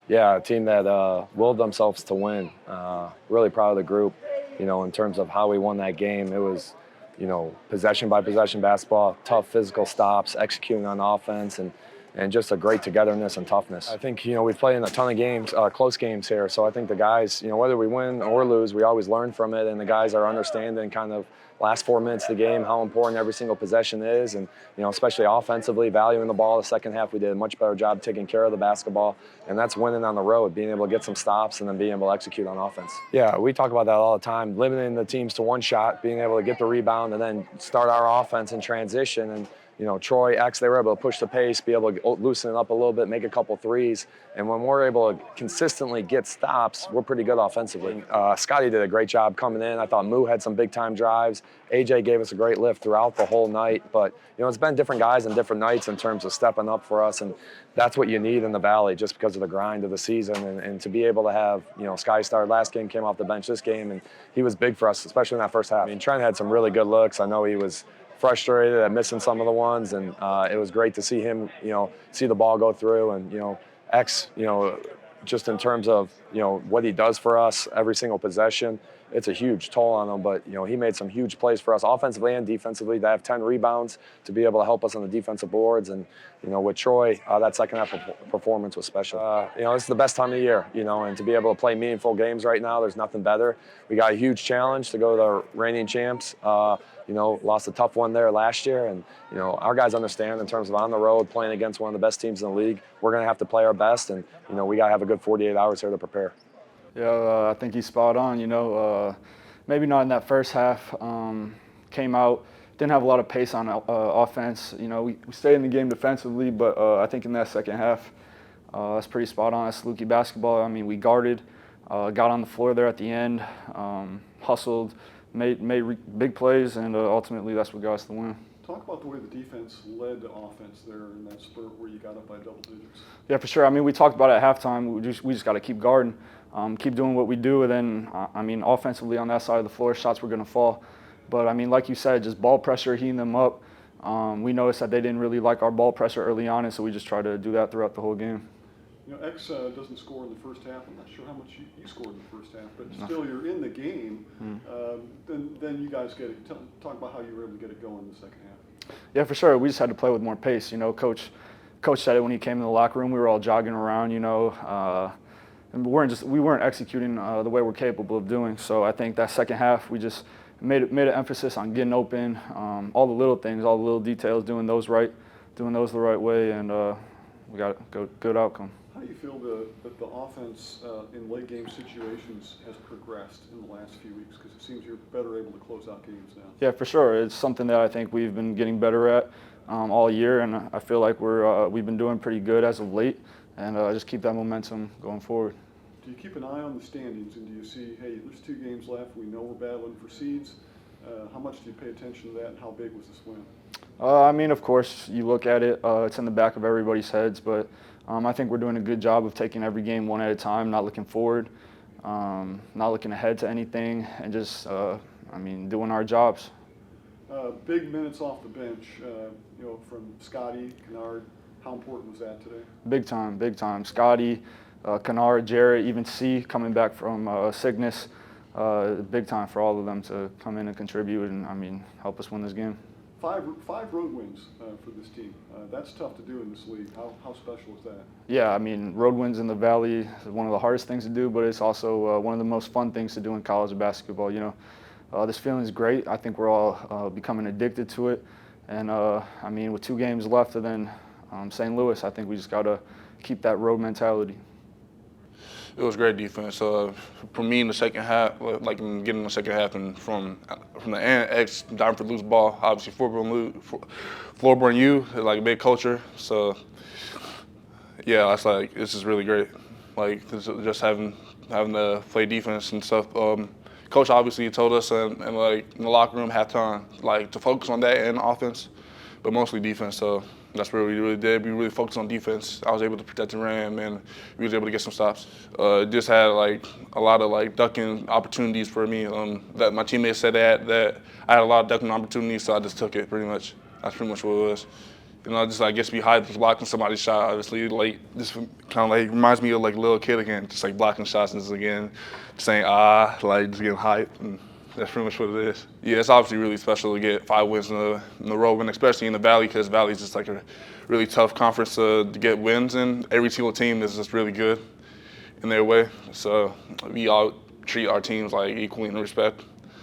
Yeah, a team that willed themselves to win. Really proud of the group, in terms of how we won that game. It was, possession by possession basketball, tough physical stops, executing on offense, and just a great togetherness and toughness. I think, we've played in a ton of games, close games here. So I think the guys, whether we win or lose, we always learn from it. And the guys are understanding kind of last 4 minutes of the game, how important every single possession is. And, especially offensively, valuing the ball. The second half, we did a much better job taking care of the basketball. And that's winning on the road, being able to get some stops and then being able to execute on offense. Yeah, we talk about that all the time, limiting the teams to one shot, being able to get the rebound and then start our offense in transition. And, Troy, X, they were able to push the pace, be able to loosen it up a little bit, make a couple threes. And when we're able to consistently get stops, we're pretty good offensively. Scotty did a great job coming in. I thought Moo had some big-time drives. AJ gave us a great lift throughout the whole night. But, it's been different guys and different nights in terms of stepping up for us. And that's what you need in the Valley just because of the grind of the season. And to be able to have, Scotty started last game, came off the bench this game, and he was big for us, especially in that first half. I mean, Trent had some really good looks. I know he was frustrated at missing some of the ones, and it was great to see him, see the ball go through, and X, just in terms of what he does for us every single possession, it's a huge toll on him. But he made some huge plays for us offensively and defensively. To have 10 rebounds, to be able to help us on the defensive boards, and with Troy, that second half performance was special. This is the best time of the year, and to be able to play meaningful games right now, there's nothing better. We got a huge challenge to go to the reigning champs. Lost a tough one there last year, and our guys understand in terms of on the road playing against one of the best teams in the league, we're going to have to play our best, and we got to have a good 48 hours here to prepare. Yeah, I think he's spot on. Maybe not in that first half. Came out, didn't have a lot of pace on offense. We stayed in the game defensively, but I think in that second half, that's pretty spot on. That's Lukey basketball. I mean, we guarded, got on the floor there at the end, hustled, made big plays, and ultimately that's what got us the win. Talk about the way the defense led the offense there in that spurt where you got up by double digits. Yeah, for sure. I mean, we talked about it at halftime. We just got to keep guarding, keep doing what we do, and then, offensively on that side of the floor, shots were going to fall. But, like you said, just ball pressure, heating them up. We noticed that they didn't really like our ball pressure early on, and so we just tried to do that throughout the whole game. X doesn't score in the first half. I'm not sure how much you scored in the first half, but still you're in the game. Then you guys get it. Talk about how you were able to get it going in the second half. Yeah, for sure. We just had to play with more pace. Coach said it when he came in the locker room. We were all jogging around, and we weren't executing the way we're capable of doing. So I think that second half we just made an emphasis on getting open, all the little things, all the little details, doing those the right way, and we got a good outcome. How do you feel that the offense in late game situations has progressed in the last few weeks? Because it seems you're better able to close out games now. Yeah, for sure. It's something that I think we've been getting better at all year, and I feel like we've been doing pretty good as of late, and just keep that momentum going forward. Do you keep an eye on the standings, and do you see, hey, there's 2 games left, we know we're battling for seeds? How much do you pay attention to that, and how big was this win? Of course, you look at it, it's in the back of everybody's heads, but I think we're doing a good job of taking every game one at a time, not looking forward, not looking ahead to anything, and just, doing our jobs. Big minutes off the bench, from Scotty, Kennard. How important was that today? Big time. Scotty, Kennard, Jarrett, even C coming back from sickness. Big time for all of them to come in and contribute and, help us win this game. Five road wins for this team. That's tough to do in this league. How special is that? Yeah, road wins in the Valley is one of the hardest things to do, but it's also one of the most fun things to do in college basketball. This feeling is great. I think we're all becoming addicted to it. And, with 2 games left and then St. Louis, I think we just got to keep that road mentality. It was great defense. For me in the second half, getting in the second half, and from the end, X diving for loose ball. Obviously, floorboard U is like a big culture. So yeah, that's this is really great. Just having to play defense and stuff. Coach obviously told us in the locker room halftime, to focus on that and offense, but mostly defense. So that's what we really did. We really focused on defense. I was able to protect the rim, and we was able to get some stops. Just had a lot of ducking opportunities for me. That my teammates said that I had a lot of ducking opportunities, so I just took it pretty much. That's pretty much what it was. You know, just I guess be hyped for blocking somebody's shot. Obviously, like just kind of like reminds me of like a little kid again, just like blocking shots and just again saying like just getting hyped, and that's pretty much what it is. Yeah, it's obviously really special to get 5 wins in a row, and especially in the Valley, because Valley is just like a really tough conference to get wins in. Every single team is just really good in their way, so we all treat our teams like equally in respect.